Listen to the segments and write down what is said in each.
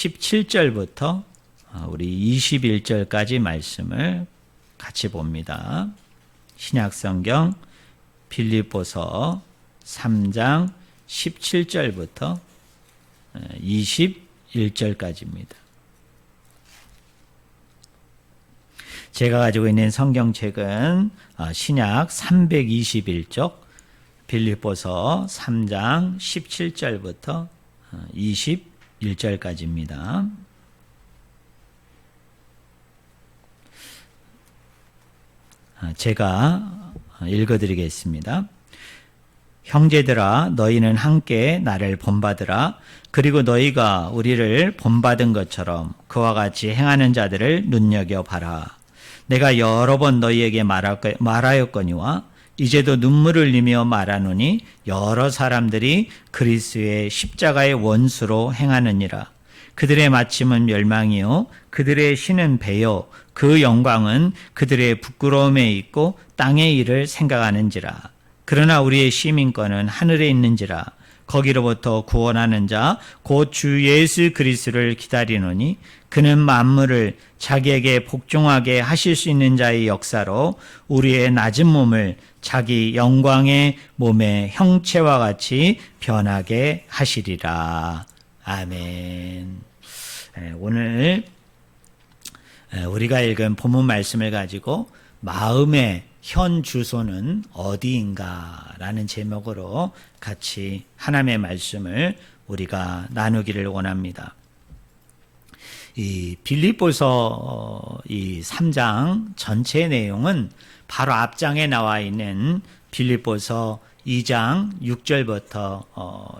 17절부터 우리 21절까지 말씀을 같이 봅니다. 신약성경 빌립보서 3장 17절부터 21절까지입니다. 제가 가지고 있는 성경책은 신약 321쪽 빌립보서 3장 17절부터 21절까지입니다. 제가 읽어드리겠습니다. 형제들아, 너희는 함께 나를 본받으라. 그리고 너희가 우리를 본받은 것처럼 그와 같이 행하는 자들을 눈여겨봐라. 내가 여러 번 너희에게 말하였거니와 이제도 눈물을 흘리며 말하노니 여러 사람들이 그리스도의 십자가의 원수로 행하느니라. 그들의 마침은 멸망이요 그들의 신은 배요 그 영광은 그들의 부끄러움에 있고 땅의 일을 생각하는지라. 그러나 우리의 시민권은 하늘에 있는지라. 거기로부터 구원하는 자 곧 주 예수 그리스도를 기다리노니 그는 만물을 자기에게 복종하게 하실 수 있는 자의 역사로 우리의 낮은 몸을 자기 영광의 몸의 형체와 같이 변하게 하시리라. 아멘. 오늘 우리가 읽은 본문 말씀을 가지고 마음의 현 주소는 어디인가 라는 제목으로 같이 하나님의 말씀을 우리가 나누기를 원합니다. 이 빌립보서 이 3장 전체 내용은 바로 앞장에 나와 있는 빌립보서 2장 6절부터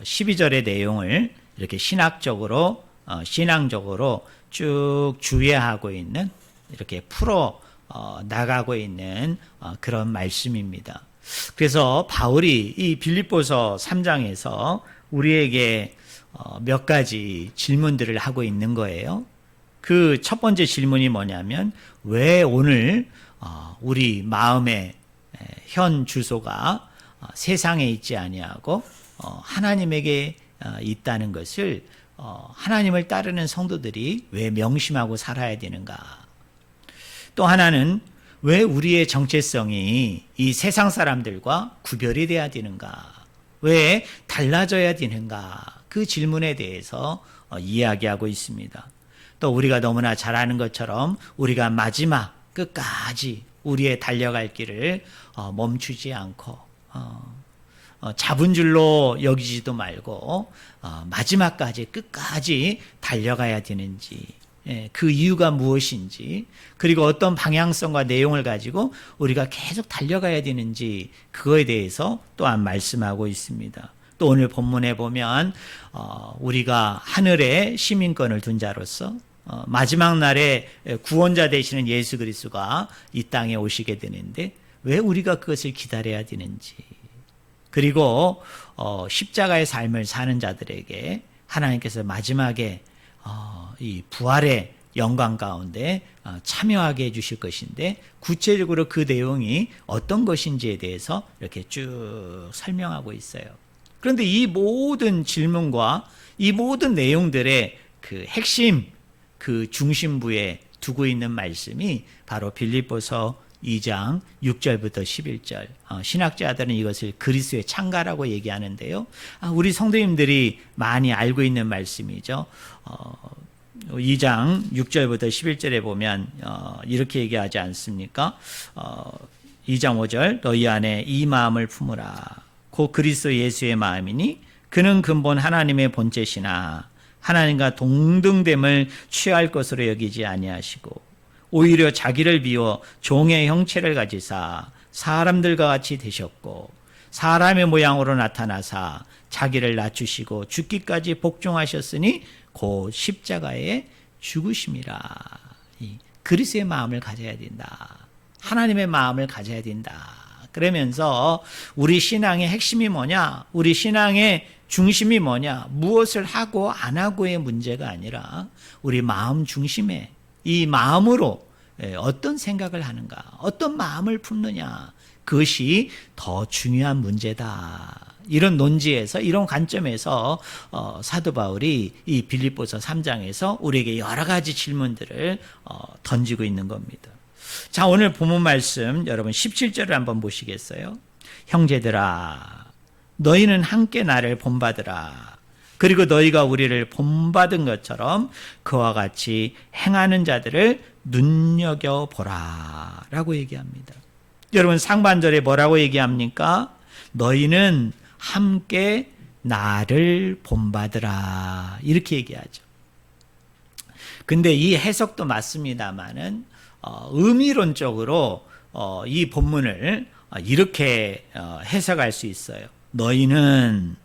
12절의 내용을 이렇게 신앙적으로 쭉 주의하고 있는, 이렇게 풀어 나가고 있는 그런 말씀입니다. 그래서 바울이 이 빌립보서 3장에서 우리에게 몇 가지 질문들을 하고 있는 거예요. 그 첫 번째 질문이 뭐냐면, 왜 오늘 우리 마음의 현 주소가 세상에 있지 아니하고 하나님에게 있다는 것을 하나님을 따르는 성도들이 왜 명심하고 살아야 되는가? 또 하나는 왜 우리의 정체성이 이 세상 사람들과 구별이 돼야 되는가? 왜 달라져야 되는가? 그 질문에 대해서 이야기하고 있습니다. 또 우리가 너무나 잘 아는 것처럼 우리가 마지막 끝까지 우리의 달려갈 길을 멈추지 않고 잡은 줄로 여기지도 말고 마지막까지 끝까지 달려가야 되는지, 그 이유가 무엇인지, 그리고 어떤 방향성과 내용을 가지고 우리가 계속 달려가야 되는지, 그거에 대해서 또한 말씀하고 있습니다. 또 오늘 본문에 보면 우리가 하늘에 시민권을 둔 자로서 마지막 날에 구원자 되시는 예수 그리스도가 이 땅에 오시게 되는데 왜 우리가 그것을 기다려야 되는지, 그리고 십자가의 삶을 사는 자들에게 하나님께서 마지막에 이 부활의 영광 가운데 참여하게 해주실 것인데, 구체적으로 그 내용이 어떤 것인지에 대해서 이렇게 쭉 설명하고 있어요. 그런데 이 모든 질문과 이 모든 내용들의 그 핵심, 그 중심부에 두고 있는 말씀이 바로 빌립보서 2장 6절부터 11절. 신학자들은 이것을 그리스도의 창가라고 얘기하는데요. 우리 성도님들이 많이 알고 있는 말씀이죠. 2장 6절부터 11절에 보면 이렇게 얘기하지 않습니까? 2장 5절, 너희 안에 이 마음을 품으라. 곧 그리스도 예수의 마음이니 그는 근본 하나님의 본체시나 하나님과 동등됨을 취할 것으로 여기지 아니하시고 오히려 자기를 비워 종의 형체를 가지사 사람들과 같이 되셨고 사람의 모양으로 나타나사 자기를 낮추시고 죽기까지 복종하셨으니 곧 십자가에 죽으심이라. 그리스도의 마음을 가져야 된다. 하나님의 마음을 가져야 된다. 그러면서 우리 신앙의 핵심이 뭐냐? 우리 신앙의 중심이 뭐냐? 무엇을 하고 안 하고의 문제가 아니라 우리 마음 중심에, 이 마음으로 어떤 생각을 하는가, 어떤 마음을 품느냐, 그것이 더 중요한 문제다. 이런 논지에서, 이런 관점에서 사도 바울이 이 빌립보서 3장에서 우리에게 여러 가지 질문들을 던지고 있는 겁니다. 자, 오늘 본문 말씀 여러분 17절을 한번 보시겠어요? 형제들아, 너희는 함께 나를 본받으라. 그리고 너희가 우리를 본받은 것처럼 그와 같이 행하는 자들을 눈여겨보라 라고 얘기합니다. 여러분, 상반절에 뭐라고 얘기합니까? 너희는 함께 나를 본받으라 이렇게 얘기하죠. 근데 이 해석도 맞습니다만은 의미론적으로 이 본문을 이렇게 해석할 수 있어요. 너희는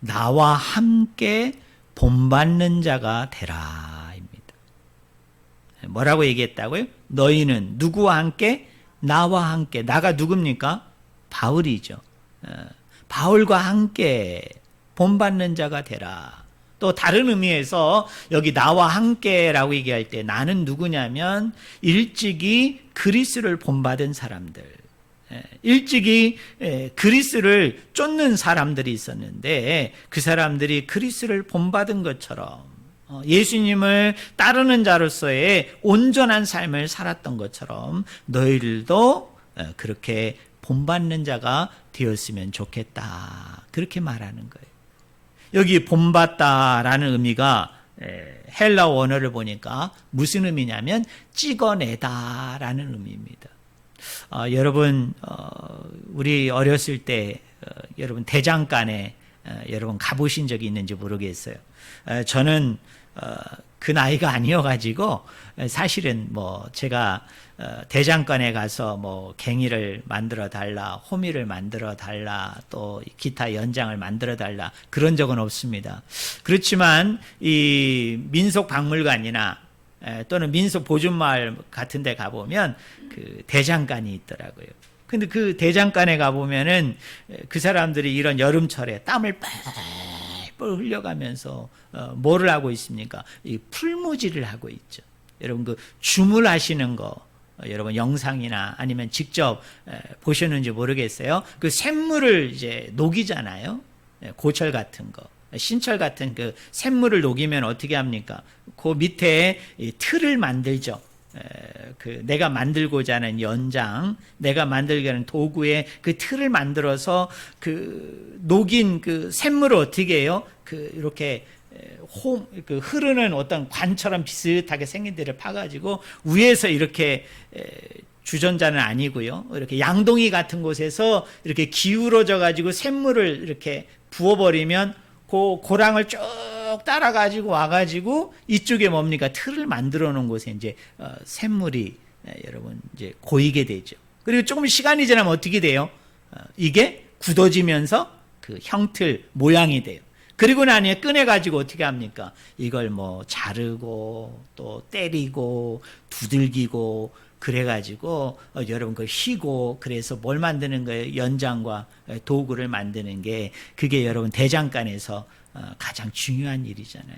나와 함께 본받는 자가 되라입니다. 뭐라고 얘기했다고요? 너희는 누구와 함께? 나와 함께. 나가 누굽니까? 바울이죠. 바울과 함께 본받는 자가 되라. 또 다른 의미에서 여기 나와 함께라고 얘기할 때 나는 누구냐면 일찍이 그리스도를 본받은 사람들, 일찍이 그리스도를 쫓는 사람들이 있었는데 그 사람들이 그리스도를 본받은 것처럼 예수님을 따르는 자로서의 온전한 삶을 살았던 것처럼 너희들도 그렇게 본받는 자가 되었으면 좋겠다. 그렇게 말하는 거예요. 여기 본받다라는 의미가 헬라어 원어를 보니까 무슨 의미냐면 찍어내다라는 의미입니다. 여러분, 우리 어렸을 때 여러분 대장간에 여러분 가보신 적이 있는지 모르겠어요. 저는 그 나이가 아니어가지고 사실은 뭐 제가 대장간에 가서 뭐 갱이를 만들어 달라, 호미를 만들어 달라, 또 기타 연장을 만들어 달라 그런 적은 없습니다. 그렇지만 이 민속박물관이나 또는 민속보존마을 같은 데 가보면 그 대장간이 있더라고요. 근데 그 대장간에 가보면은 그 사람들이 이런 여름철에 땀을 뻘뻘 흘려가면서 뭐를 하고 있습니까? 이 풀무지를 하고 있죠. 여러분 그 주물하시는 거 여러분 영상이나 아니면 직접 보셨는지 모르겠어요. 그 샘물을 이제 녹이잖아요. 고철 같은 거. 신철 같은 그 샘물을 녹이면 어떻게 합니까? 그 밑에 틀을 만들죠. 그 내가 만들고자 하는 연장, 내가 만들고자 하는 도구에 그 틀을 만들어서 그 녹인 그 샘물을 어떻게 해요? 그 이렇게 그 흐르는 어떤 관처럼 비슷하게 생긴 데를 파가지고 위에서 이렇게 주전자는 아니고요. 이렇게 양동이 같은 곳에서 이렇게 기울어져 가지고 샘물을 이렇게 부어버리면 그 고랑을 쭉 따라가지고 와가지고 이쪽에 뭡니까? 틀을 만들어 놓은 곳에 이제 샘물이 여러분 이제 고이게 되죠. 그리고 조금 시간이 지나면 어떻게 돼요? 이게 굳어지면서 그 형틀 모양이 돼요. 그리고 나니 꺼내가지고 어떻게 합니까? 이걸 뭐 자르고 또 때리고 두들기고 그래가지고 여러분 그 희고 그래서 뭘 만드는 거예요? 연장과 도구를 만드는 게 그게 여러분 대장간에서 가장 중요한 일이잖아요.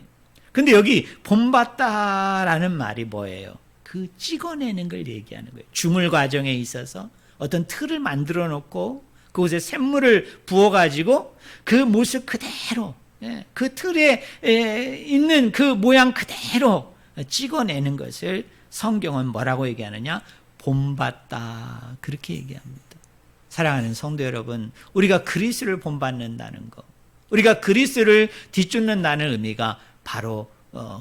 근데 여기 본받다라는 말이 뭐예요? 그 찍어내는 걸 얘기하는 거예요. 주물 과정에 있어서 어떤 틀을 만들어 놓고 그곳에 샘물을 부어가지고 그 모습 그대로 그 틀에 있는 그 모양 그대로 찍어내는 것을 성경은 뭐라고 얘기하느냐? 본받다 그렇게 얘기합니다. 사랑하는 성도 여러분, 우리가 그리스도를 본받는다는 것, 우리가 그리스도를 뒤쫓는다는 의미가 바로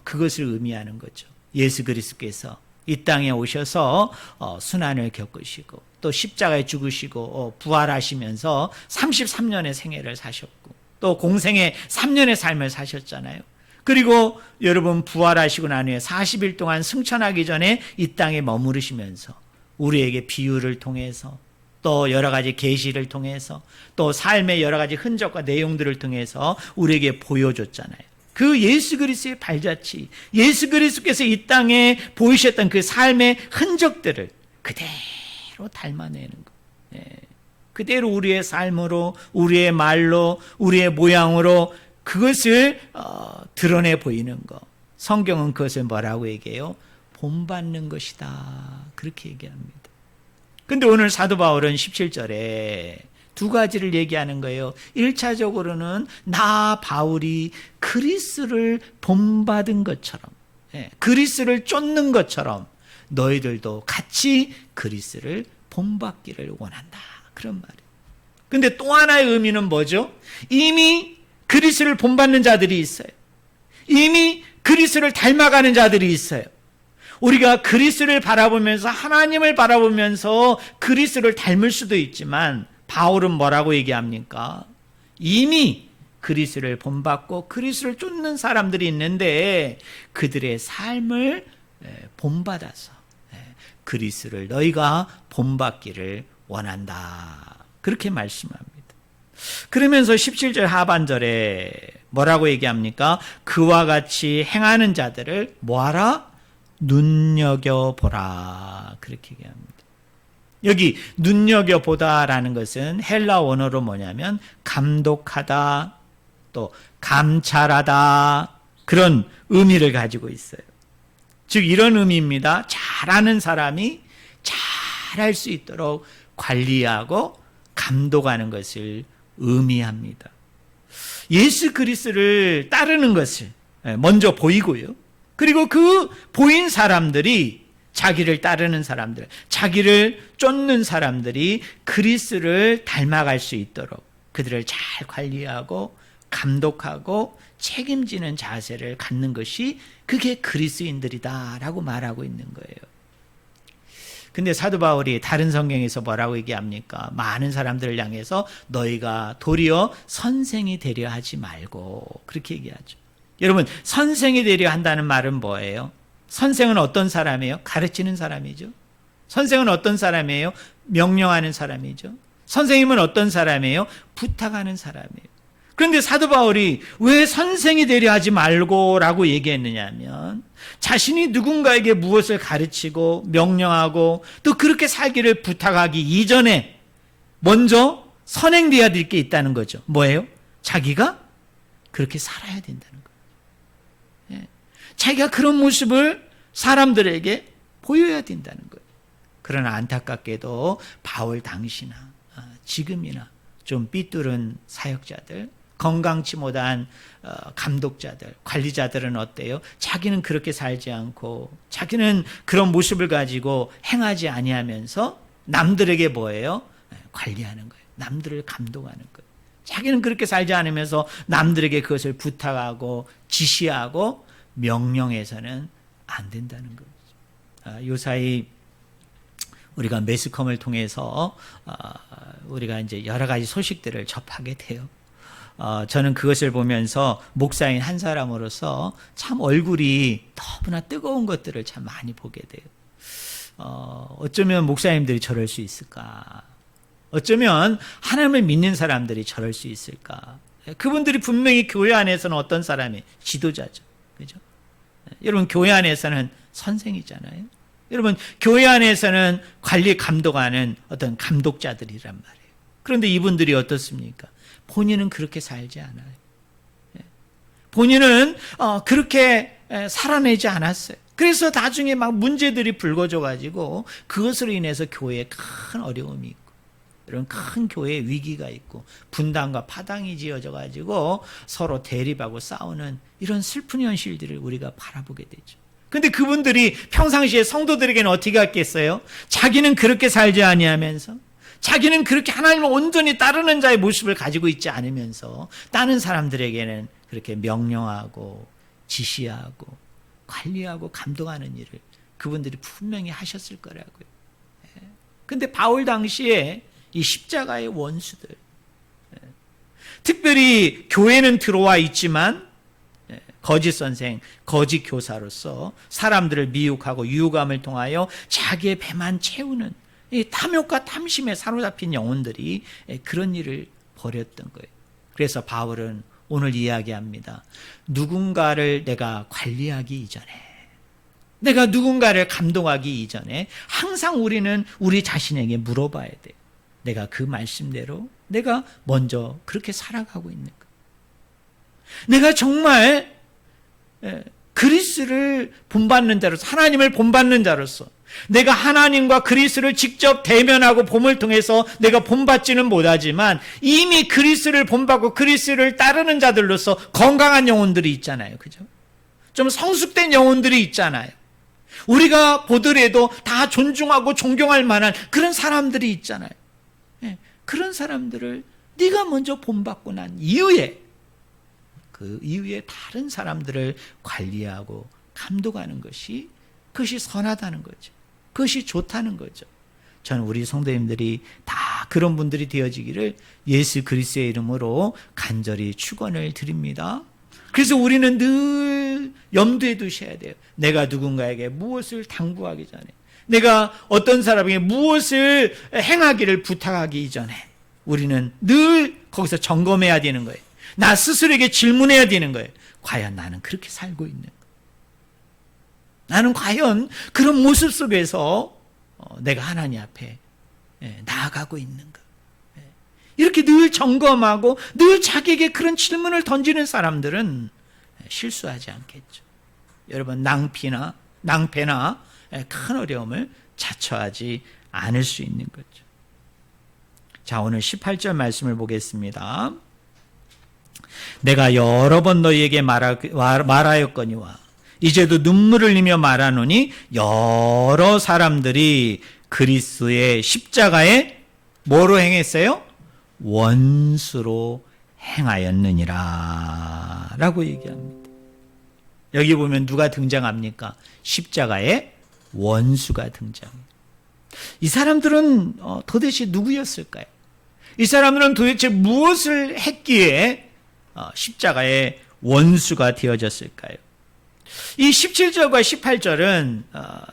그것을 의미하는 거죠. 예수 그리스도께서 이 땅에 오셔서 순환을 겪으시고 또 십자가에 죽으시고 부활하시면서 33년의 생애를 사셨고 또 공생의 3년의 삶을 사셨잖아요. 그리고 여러분 부활하시고 난 후에 40일 동안 승천하기 전에 이 땅에 머무르시면서 우리에게 비유를 통해서 또 여러 가지 계시를 통해서 또 삶의 여러 가지 흔적과 내용들을 통해서 우리에게 보여줬잖아요. 그 예수 그리스도의 발자취, 예수 그리스도께서 이 땅에 보이셨던 그 삶의 흔적들을 그대로 닮아내는 것. 그대로 우리의 삶으로, 우리의 말로, 우리의 모양으로 그것을 드러내 보이는 것. 성경은 그것을 뭐라고 얘기해요? 본받는 것이다. 그렇게 얘기합니다. 근데 오늘 사도 바울은 17절에 두 가지를 얘기하는 거예요. 1차적으로는 나 바울이 그리스를 본받은 것처럼, 그리스를 쫓는 것처럼 너희들도 같이 그리스를 본받기를 원한다. 그런 말이에요. 근데 또 하나의 의미는 뭐죠? 이미 그리스를 본받는 자들이 있어요. 이미 그리스를 닮아가는 자들이 있어요. 우리가 그리스를 바라보면서, 하나님을 바라보면서 그리스를 닮을 수도 있지만 바울은 뭐라고 얘기합니까? 이미 그리스를 본받고 그리스를 쫓는 사람들이 있는데 그들의 삶을 본받아서 그리스를 너희가 본받기를 원한다. 그렇게 말씀합니다. 그러면서 17절 하반절에 뭐라고 얘기합니까? 그와 같이 행하는 자들을 뭐하라? 눈여겨보라. 그렇게 얘기합니다. 여기 눈여겨보다라는 것은 헬라 원어로 뭐냐면 감독하다, 또 감찰하다, 그런 의미를 가지고 있어요. 즉 이런 의미입니다. 잘하는 사람이 잘할 수 있도록 관리하고 감독하는 것을 의미합니다. 예수 그리스도를 따르는 것을 먼저 보이고요. 그리고 그 보인 사람들이, 자기를 따르는 사람들, 자기를 쫓는 사람들이 그리스도를 닮아갈 수 있도록 그들을 잘 관리하고 감독하고 책임지는 자세를 갖는 것이, 그게 그리스도인들이다라고 말하고 있는 거예요. 근데 사도 바울이 다른 성경에서 뭐라고 얘기합니까? 많은 사람들을 향해서 너희가 도리어 선생이 되려 하지 말고, 그렇게 얘기하죠. 여러분, 선생이 되려 한다는 말은 뭐예요? 선생은 어떤 사람이에요? 가르치는 사람이죠. 선생은 어떤 사람이에요? 명령하는 사람이죠. 선생님은 어떤 사람이에요? 부탁하는 사람이에요. 그런데 사도 바울이 왜 선생이 되려 하지 말고 라고 얘기했느냐 하면, 자신이 누군가에게 무엇을 가르치고 명령하고 또 그렇게 살기를 부탁하기 이전에 먼저 선행되어야 될 게 있다는 거죠. 뭐예요? 자기가 그렇게 살아야 된다는 거예요. 자기가 그런 모습을 사람들에게 보여야 된다는 거예요. 그러나 안타깝게도 바울 당시나 지금이나 좀 삐뚤은 사역자들, 건강치 못한 감독자들, 관리자들은 어때요? 자기는 그렇게 살지 않고 자기는 그런 모습을 가지고 행하지 아니하면서 남들에게 뭐예요? 관리하는 거예요. 남들을 감독하는 거예요. 자기는 그렇게 살지 않으면서 남들에게 그것을 부탁하고 지시하고 명령해서는 안 된다는 거죠. 요사이 우리가 매스컴을 통해서 우리가 이제 여러 가지 소식들을 접하게 돼요. 저는 그것을 보면서 목사인 한 사람으로서 참 얼굴이 너무나 뜨거운 것들을 참 많이 보게 돼요. 어쩌면 목사님들이 저럴 수 있을까? 어쩌면 하나님을 믿는 사람들이 저럴 수 있을까? 그분들이 분명히 교회 안에서는 어떤 사람이 지도자죠. 그죠? 여러분, 교회 안에서는 선생이잖아요. 여러분, 교회 안에서는 관리 감독하는 어떤 감독자들이란 말이에요. 그런데 이분들이 어떻습니까? 본인은 그렇게 살지 않아요. 본인은 그렇게 살아내지 않았어요. 그래서 나중에 막 문제들이 불거져가지고 그것으로 인해서 교회에 큰 어려움이 있고, 이런 큰 교회에 위기가 있고 분당과 파당이 지어져가지고 서로 대립하고 싸우는 이런 슬픈 현실들을 우리가 바라보게 되죠. 근데 그분들이 평상시에 성도들에게는 어떻게 했겠어요? 자기는 그렇게 살지 아니하면서, 자기는 그렇게 하나님을 온전히 따르는 자의 모습을 가지고 있지 않으면서 다른 사람들에게는 그렇게 명령하고 지시하고 관리하고 감독하는 일을 그분들이 분명히 하셨을 거라고요. 근데 바울 당시에 이 십자가의 원수들, 특별히 교회는 들어와 있지만 거짓 선생, 거짓 교사로서 사람들을 미혹하고 유혹함을 통하여 자기의 배만 채우는 이 탐욕과 탐심에 사로잡힌 영혼들이 그런 일을 벌였던 거예요. 그래서 바울은 오늘 이야기합니다. 누군가를 내가 관리하기 이전에, 내가 누군가를 감동하기 이전에 항상 우리는 우리 자신에게 물어봐야 돼요. 내가 그 말씀대로 내가 먼저 그렇게 살아가고 있는가? 내가 정말 그리스를 본받는 자로서, 하나님을 본받는 자로서, 내가 하나님과 그리스도를 직접 대면하고 봄을 통해서 내가 본받지는 못하지만 이미 그리스도를 본받고 그리스도를 따르는 자들로서 건강한 영혼들이 있잖아요. 그죠? 좀 성숙된 영혼들이 있잖아요. 우리가 보더라도 다 존중하고 존경할 만한 그런 사람들이 있잖아요. 그런 사람들을 네가 먼저 본받고 난 이후에 그 이후에 다른 사람들을 관리하고 감독하는 것이 그것이 선하다는 거죠. 그것이 좋다는 거죠. 저는 우리 성도님들이 다 그런 분들이 되어지기를 예수 그리스도의 이름으로 간절히 축원을 드립니다. 그래서 우리는 늘 염두에 두셔야 돼요. 내가 누군가에게 무엇을 당부하기 전에, 내가 어떤 사람에게 무엇을 행하기를 부탁하기 이전에 우리는 늘 거기서 점검해야 되는 거예요. 나 스스로에게 질문해야 되는 거예요. 과연 나는 그렇게 살고 있는가? 나는 과연 그런 모습 속에서 내가 하나님 앞에 나아가고 있는가? 이렇게 늘 점검하고 늘 자기에게 그런 질문을 던지는 사람들은 실수하지 않겠죠. 여러분, 낭패나 큰 어려움을 자처하지 않을 수 있는 거죠. 자, 오늘 18절 말씀을 보겠습니다. 내가 여러 번 너희에게 말하였거니와 이제도 눈물을 흘리며 말하노니 여러 사람들이 그리스도의 십자가에 뭐로 행했어요? 원수로 행하였느니라 라고 얘기합니다. 여기 보면 누가 등장합니까? 십자가에 원수가 등장합니다. 이 사람들은 도대체 누구였을까요? 이 사람들은 도대체 무엇을 했기에 십자가의 원수가 되어졌을까요? 이 17절과 18절은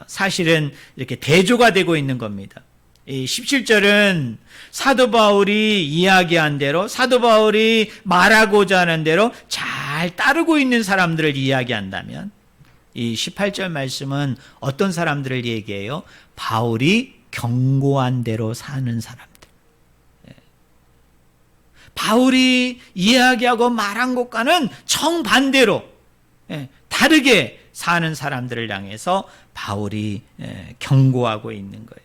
사실은 이렇게 대조가 되고 있는 겁니다. 이 17절은 사도 바울이 이야기한 대로, 사도 바울이 말하고자 하는 대로 잘 따르고 있는 사람들을 이야기한다면, 이 18절 말씀은 어떤 사람들을 얘기해요? 바울이 경고한 대로 사는 사람들. 바울이 이야기하고 말한 것과는 정반대로 다르게 사는 사람들을 향해서 바울이 경고하고 있는 거예요.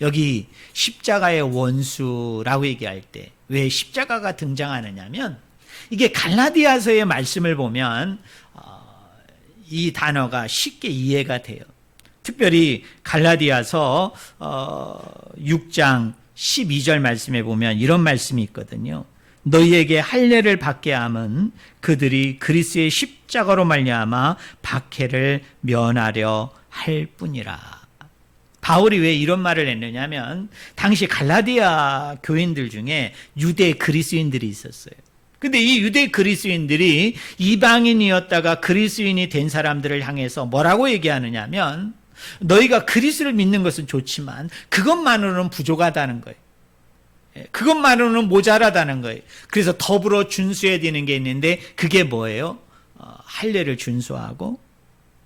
여기 십자가의 원수라고 얘기할 때 왜 십자가가 등장하느냐면, 이게 갈라디아서의 말씀을 보면 이 단어가 쉽게 이해가 돼요. 특별히 갈라디아서 6장 12절 말씀에 보면 이런 말씀이 있거든요. 너희에게 할례를 받게 함은 그들이 그리스도의 십자가로 말미암아 박해를 면하려 할 뿐이라. 바울이 왜 이런 말을 했느냐면, 당시 갈라디아 교인들 중에 유대 그리스도인들이 있었어요. 근데 이 유대 그리스도인들이 이방인이었다가 그리스도인이 된 사람들을 향해서 뭐라고 얘기하느냐면, 너희가 그리스도를 믿는 것은 좋지만 그것만으로는 부족하다는 거예요. 그것만으로는 모자라다는 거예요. 그래서 더불어 준수해야 되는 게 있는데 그게 뭐예요? 할례를 준수하고,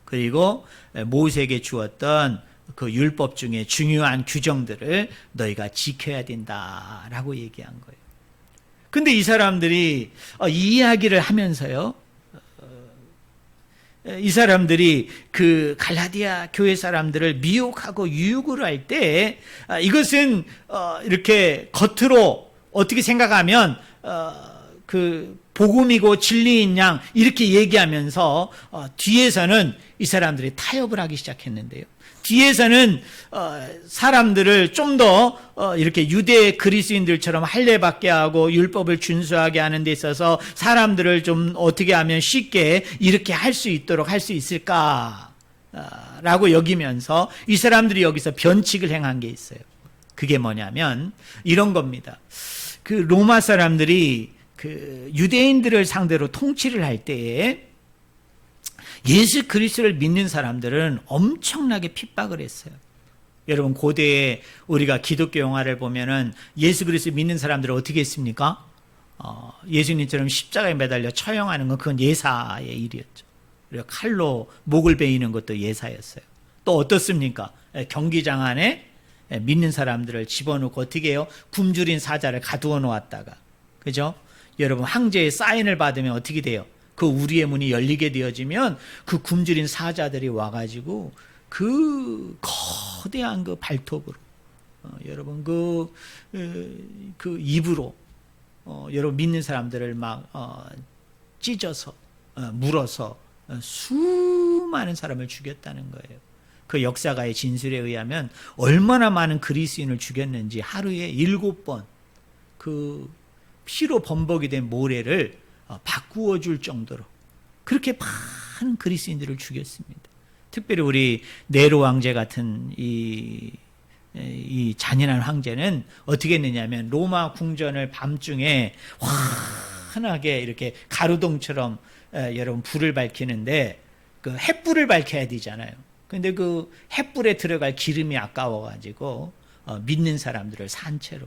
그리고 모세에게 주었던 그 율법 중에 중요한 규정들을 너희가 지켜야 된다라고 얘기한 거예요. 근데 이 사람들이 이 이야기를 하면서요, 이 사람들이 그 갈라디아 교회 사람들을 미혹하고 유혹을 할 때 이것은 이렇게 겉으로 어떻게 생각하면 그 복음이고 진리인 양 이렇게 얘기하면서 뒤에서는 이 사람들이 타협을 하기 시작했는데요. 뒤에서는 사람들을 좀 더 이렇게 유대 그리스도인들처럼 할례받게 하고 율법을 준수하게 하는 데 있어서 사람들을 좀 어떻게 하면 쉽게 이렇게 할 수 있도록 할 수 있을까 라고 여기면서 이 사람들이 여기서 변칙을 행한 게 있어요. 그게 뭐냐면 이런 겁니다. 그 로마 사람들이 그 유대인들을 상대로 통치를 할 때에 예수 그리스도를 믿는 사람들은 엄청나게 핍박을 했어요. 여러분, 고대에 우리가 기독교 영화를 보면은 예수 그리스도 믿는 사람들을 어떻게 했습니까? 예수님처럼 십자가에 매달려 처형하는 건 그건 예사의 일이었죠. 그리고 칼로 목을 베이는 것도 예사였어요. 또 어떻습니까? 경기장 안에 믿는 사람들을 집어넣고 어떻게 해요? 굶주린 사자를 가두어 놓았다가, 그죠? 여러분, 황제의 사인을 받으면 어떻게 돼요? 그 우리의 문이 열리게 되어지면 그 굶주린 사자들이 와가지고 그 거대한 그 발톱으로 여러분 그 입으로 여러분 믿는 사람들을 막 찢어서 물어서 수많은 사람을 죽였다는 거예요. 그 역사가의 진술에 의하면 얼마나 많은 그리스인을 죽였는지 하루에 7번 그 피로 범벅이 된 모래를 바꾸어 줄 정도로 그렇게 많은 그리스인들을 죽였습니다. 특별히 우리 네로 왕제 같은 이 잔인한 황제는 어떻게 했느냐면 로마 궁전을 밤중에 환하게 이렇게 가루동처럼 여러분 불을 밝히는데 그 횃불을 밝혀야 되잖아요. 근데 그 횃불에 들어갈 기름이 아까워가지고 믿는 사람들을 산채로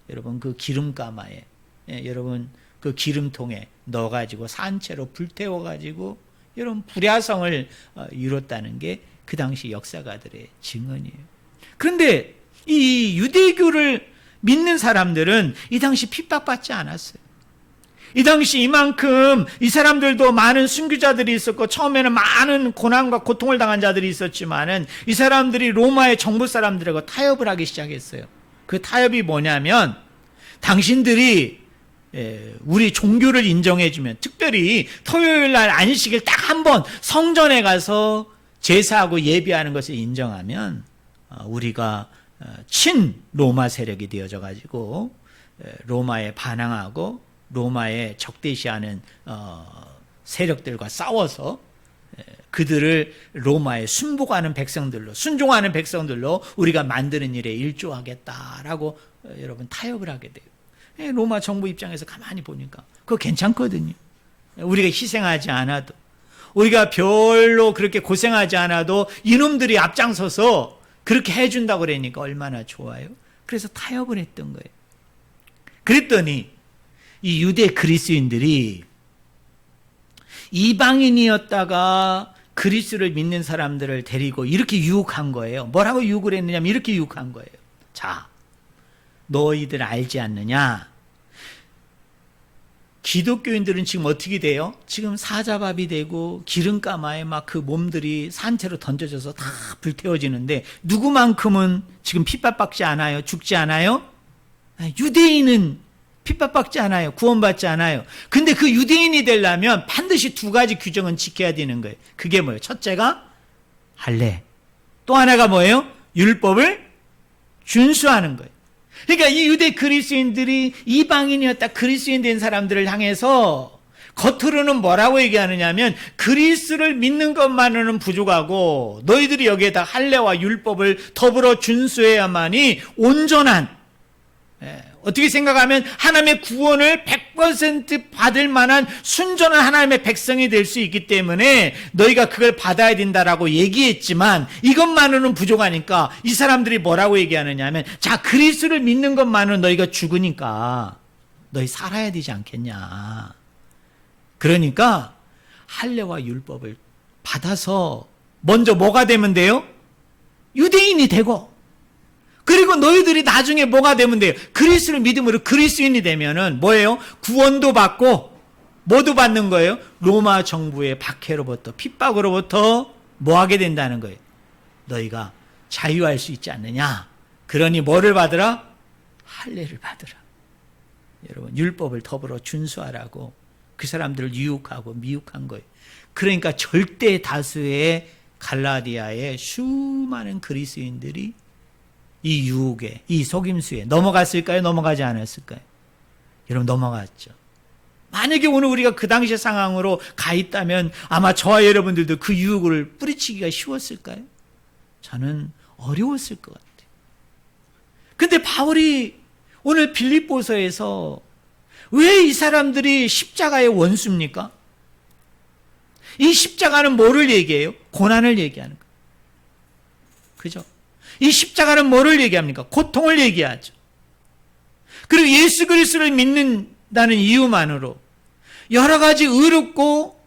여러분 그 기름가마에 여러분 그 기름통에 넣어가지고 산채로 불태워가지고 여러분 불야성을 이뤘다는 게 그 당시 역사가들의 증언이에요. 그런데 이 유대교를 믿는 사람들은 이 당시 핍박받지 않았어요. 이 당시 이만큼 이 사람들도 많은 순교자들이 있었고 처음에는 많은 고난과 고통을 당한 자들이 있었지만은 이 사람들이 로마의 정부 사람들하고 타협을 하기 시작했어요. 그 타협이 뭐냐면 당신들이 우리 종교를 인정해주면 특별히 토요일 날 안식일 딱 한 번 성전에 가서 제사하고 예배하는 것을 인정하면 우리가 친 로마 세력이 되어져 가지고 로마에 반항하고 로마에 적대시하는 세력들과 싸워서 그들을 로마에 순복하는 백성들로 순종하는 백성들로 우리가 만드는 일에 일조하겠다라고 여러분 타협을 하게 돼요. 로마 정부 입장에서 가만히 보니까 그거 괜찮거든요. 우리가 희생하지 않아도 우리가 별로 그렇게 고생하지 않아도 이놈들이 앞장서서 그렇게 해준다고 그러니까 얼마나 좋아요. 그래서 타협을 했던 거예요. 그랬더니 이 유대 그리스인들이 이방인이었다가 그리스를 믿는 사람들을 데리고 이렇게 유혹한 거예요. 뭐라고 유혹을 했느냐면 이렇게 유혹한 거예요. 자, 너희들 알지 않느냐? 기독교인들은 지금 어떻게 돼요? 지금 사자밥이 되고 기름가마에 막 그 몸들이 산채로 던져져서 다 불태워지는데 누구만큼은 지금 핍박받지 않아요? 죽지 않아요? 유대인은 핍박받지 않아요. 구원받지 않아요. 근데 그 유대인이 되려면 반드시 2가지 규정은 지켜야 되는 거예요. 그게 뭐예요? 첫째가 할례. 또 하나가 뭐예요? 율법을 준수하는 거예요. 그러니까 이 유대 그리스인들이 이방인이었다 그리스인 된 사람들을 향해서 겉으로는 뭐라고 얘기하느냐면 그리스를 믿는 것만으로는 부족하고 너희들이 여기에다 할례와 율법을 더불어 준수해야만이 온전한 어떻게 생각하면 하나님의 구원을 100% 받을 만한 순전한 하나님의 백성이 될 수 있기 때문에 너희가 그걸 받아야 된다라고 얘기했지만 이것만으로는 부족하니까 이 사람들이 뭐라고 얘기하느냐 하면 자 그리스도를 믿는 것만으로는 너희가 죽으니까 너희 살아야 되지 않겠냐. 그러니까 할례와 율법을 받아서 먼저 뭐가 되면 돼요? 유대인이 되고 그리고 너희들이 나중에 뭐가 되면 돼요? 그리스도를 믿음으로 그리스도인이 되면은 뭐예요? 구원도 받고 뭐도 받는 거예요? 로마 정부의 박해로부터 핍박으로부터 뭐 하게 된다는 거예요? 너희가 자유할 수 있지 않느냐? 그러니 뭐를 받으라? 할례를 받으라. 여러분 율법을 더불어 준수하라고 그 사람들을 유혹하고 미혹한 거예요. 그러니까 절대 다수의 갈라디아의 수많은 그리스도인들이 이 유혹에, 이 속임수에 넘어갔을까요? 넘어가지 않았을까요? 여러분 넘어갔죠. 만약에 오늘 우리가 그 당시의 상황으로 가 있다면 아마 저와 여러분들도 그 유혹을 뿌리치기가 쉬웠을까요? 저는 어려웠을 것 같아요. 근데 바울이 오늘 빌립보서에서 왜 이 사람들이 십자가의 원수입니까? 이 십자가는 뭐를 얘기해요? 고난을 얘기하는 거예요. 그죠? 이 십자가는 뭐를 얘기합니까? 고통을 얘기하죠. 그리고 예수 그리스도를 믿는다는 이유만으로 여러 가지 의롭고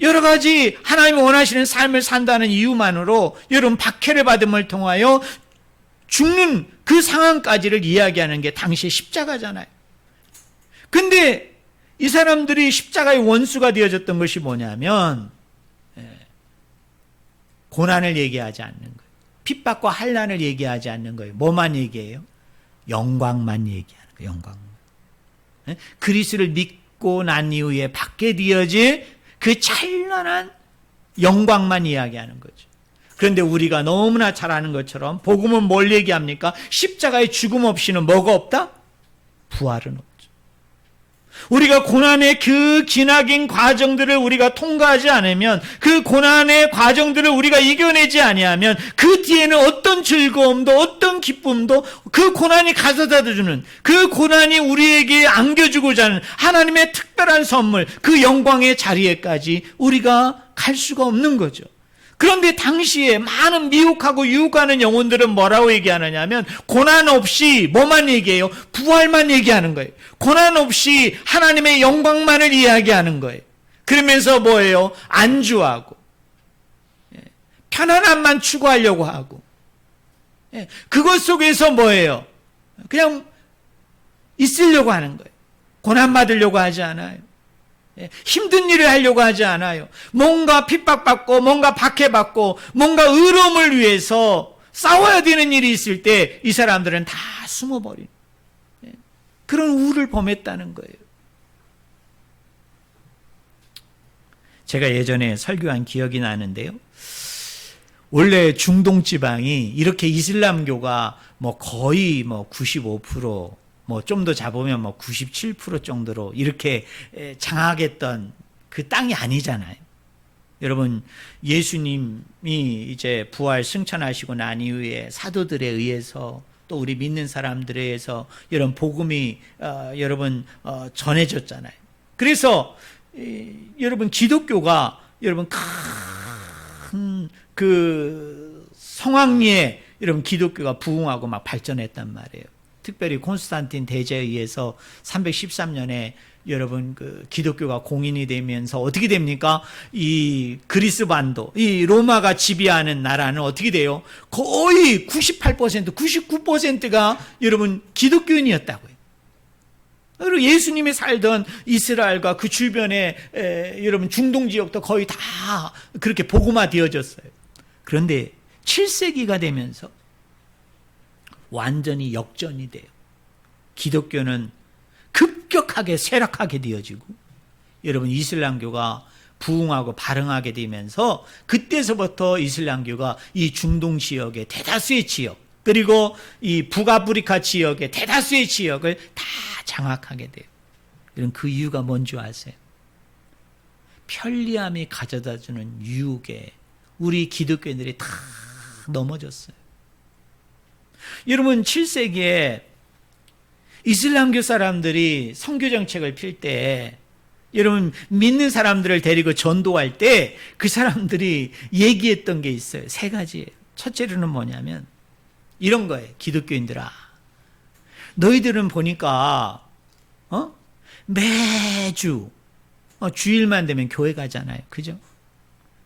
여러 가지 하나님이 원하시는 삶을 산다는 이유만으로 여러분 박해를 받음을 통하여 죽는 그 상황까지를 이야기하는 게 당시의 십자가잖아요. 근데 이 사람들이 십자가의 원수가 되어졌던 것이 뭐냐면 고난을 얘기하지 않는 거예요. 핍박과 환난을 얘기하지 않는 거예요. 뭐만 얘기해요? 영광만 얘기하는 거예요. 영광. 그리스도를 믿고 난 이후에 받게 되어질 그 찬란한 영광만 이야기하는 거죠. 그런데 우리가 너무나 잘 아는 것처럼 복음은 뭘 얘기합니까? 십자가의 죽음 없이는 뭐가 없다? 부활은 없죠. 우리가 고난의 그 기나긴 과정들을 우리가 통과하지 않으면, 그 고난의 과정들을 우리가 이겨내지 아니하면 그 뒤에는 어떤 즐거움도 어떤 기쁨도 그 고난이 가져다 주는, 그 고난이 우리에게 안겨주고자 하는 하나님의 특별한 선물, 그 영광의 자리에까지 우리가 갈 수가 없는 거죠. 그런데 당시에 많은 미혹하고 유혹하는 영혼들은 뭐라고 얘기하느냐 하면 고난 없이 뭐만 얘기해요? 부활만 얘기하는 거예요. 고난 없이 하나님의 영광만을 이야기하는 거예요. 그러면서 뭐예요? 안주하고 편안함만 추구하려고 하고, 그것 속에서 뭐예요? 그냥 있으려고 하는 거예요. 고난 받으려고 하지 않아요. 힘든 일을 하려고 하지 않아요. 뭔가 핍박받고 뭔가 박해받고 뭔가 의로움을 위해서 싸워야 되는 일이 있을 때 이 사람들은 다 숨어버린 그런 우를 범했다는 거예요. 제가 예전에 설교한 기억이 나는데요. 원래 중동 지방이 이렇게 이슬람교가 거의 95%, 좀 더 잡으면 97% 정도로 이렇게 장악했던 그 땅이 아니잖아요. 여러분, 예수님이 이제 부활 승천하시고 난 이후에 사도들에 의해서 또 우리 믿는 사람들에 의해서 여러분 복음이 여러분 전해졌잖아요. 그래서 여러분 기독교가 여러분 큰 그 성황리에 여러분 기독교가 부흥하고 막 발전했단 말이에요. 특별히 콘스탄틴 대제에 의해서 313년에 여러분 그 기독교가 공인이 되면서 어떻게 됩니까? 이 그리스 반도, 이 로마가 지배하는 나라는 어떻게 돼요? 거의 98%, 99%가 여러분 기독교인이었다고요. 그리고 예수님이 살던 이스라엘과 그 주변에 여러분 중동 지역도 거의 다 그렇게 복음화 되어졌어요. 그런데 7세기가 되면서 완전히 역전이 돼요. 기독교는 급격하게 쇠락하게 되어지고 여러분 이슬람교가 부흥하고 발흥하게 되면서 그때서부터 이슬람교가 이 중동 지역의 대다수의 지역, 그리고 이 북아프리카 지역의 대다수의 지역을 다 장악하게 돼요. 여러분 그 이유가 뭔지 아세요? 편리함이 가져다주는 유혹에 우리 기독교인들이 다 넘어졌어요. 여러분 7세기에 이슬람교 사람들이 선교 정책을 필 때 여러분 믿는 사람들을 데리고 전도할 때 그 사람들이 얘기했던 게 있어요. 세 가지예요. 첫째로는 뭐냐면 이런 거예요. 기독교인들아, 너희들은 보니까 매주 주일만 되면 교회 가잖아요. 그죠?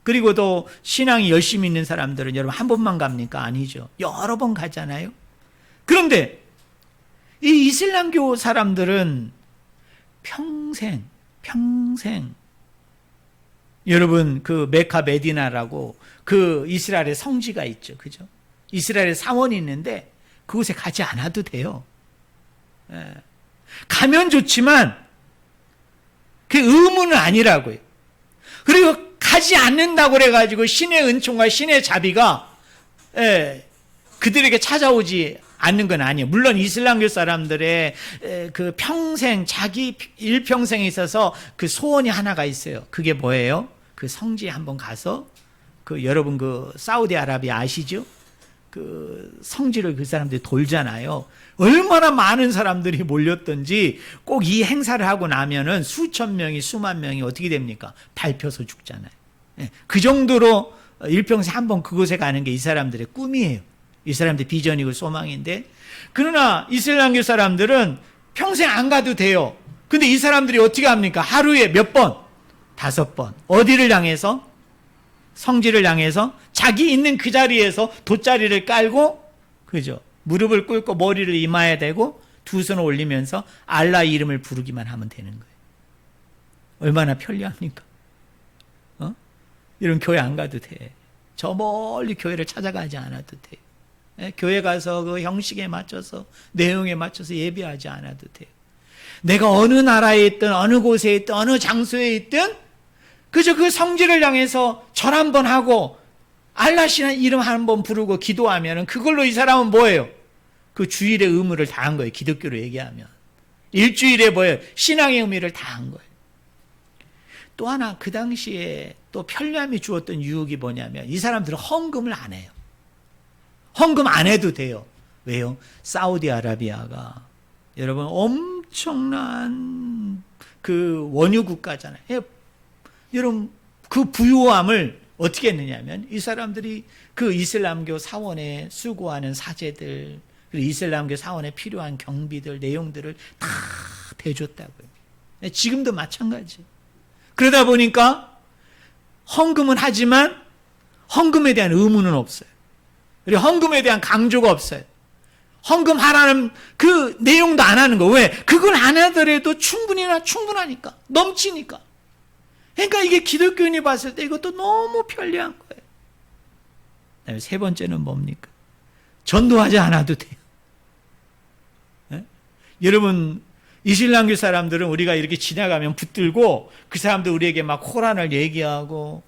그리고 또 신앙이 열심히 있는 사람들은 여러분 한 번만 갑니까? 아니죠. 여러 번 가잖아요. 그런데 이 이슬람교 사람들은 평생 여러분 그 메카 메디나라고 그 이스라엘의 성지가 있죠. 그죠? 이스라엘의 사원이 있는데 그곳에 가지 않아도 돼요. 가면 좋지만 그 의무는 아니라고요. 그리고 가지 않는다고 그래가지고 신의 은총과 신의 자비가 그들에게 찾아오지 않는 건 아니에요. 물론 이슬람교 사람들의 그 평생 자기 일평생에 있어서 그 소원이 하나가 있어요. 그게 뭐예요? 그 성지에 한번 가서 그 여러분 그 사우디아라비아 아시죠? 그 성지를 그 사람들이 돌잖아요. 얼마나 많은 사람들이 몰렸던지 꼭 이 행사를 하고 나면은 수천 명이 수만 명이 어떻게 됩니까? 밟혀서 죽잖아요. 그 정도로 일평생 한번 그곳에 가는 게 이 사람들의 꿈이에요. 이 사람들 비전이고 소망인데, 그러나 이슬람교 사람들은 평생 안 가도 돼요. 근데 이 사람들이 어떻게 합니까? 하루에 몇 번? 5번. 어디를 향해서? 성지를 향해서 자기 있는 그 자리에서 돗자리를 깔고, 그죠? 무릎을 꿇고 머리를 이마에 대고 두 손을 올리면서 알라 이름을 부르기만 하면 되는 거예요. 얼마나 편리합니까? 이런 교회 안 가도 돼. 저 멀리 교회를 찾아가지 않아도 돼요. 예, 교회 가서 그 형식에 맞춰서 내용에 맞춰서 예배하지 않아도 돼요. 내가 어느 나라에 있든 어느 곳에 있든 어느 장소에 있든 그저 그 성지를 향해서 절 한번 하고 알라시는 이름 한번 부르고 기도하면 그걸로 이 사람은 뭐예요? 그 주일의 의무를 다한 거예요. 기독교로 얘기하면. 일주일에 뭐예요? 신앙의 의미를 다한 거예요. 또 하나 그 당시에 또 편리함이 주었던 유혹이 뭐냐면 이 사람들은 헌금을 안 해요. 헌금 안 해도 돼요. 왜요? 사우디아라비아가 여러분 엄청난 그 원유 국가잖아요. 여러분 그 부유함을 어떻게 했느냐면 이 사람들이 그 이슬람교 사원에 수고하는 사제들 그리고 이슬람교 사원에 필요한 경비들 내용들을 다 대줬다고요. 지금도 마찬가지. 그러다 보니까 헌금은 하지만 헌금에 대한 의무는 없어요. 그리고 헌금에 대한 강조가 없어요. 헌금하라는 그 내용도 안 하는 거. 왜? 그걸 안 하더라도 충분하니까. 넘치니까. 그러니까 이게 기독교인이 봤을 때 이것도 너무 편리한 거예요. 그다음에 세 번째는 뭡니까? 전도하지 않아도 돼요. 네? 여러분 이슬람교 사람들은 우리가 이렇게 지나가면 붙들고 그 사람들 우리에게 막 코란을 얘기하고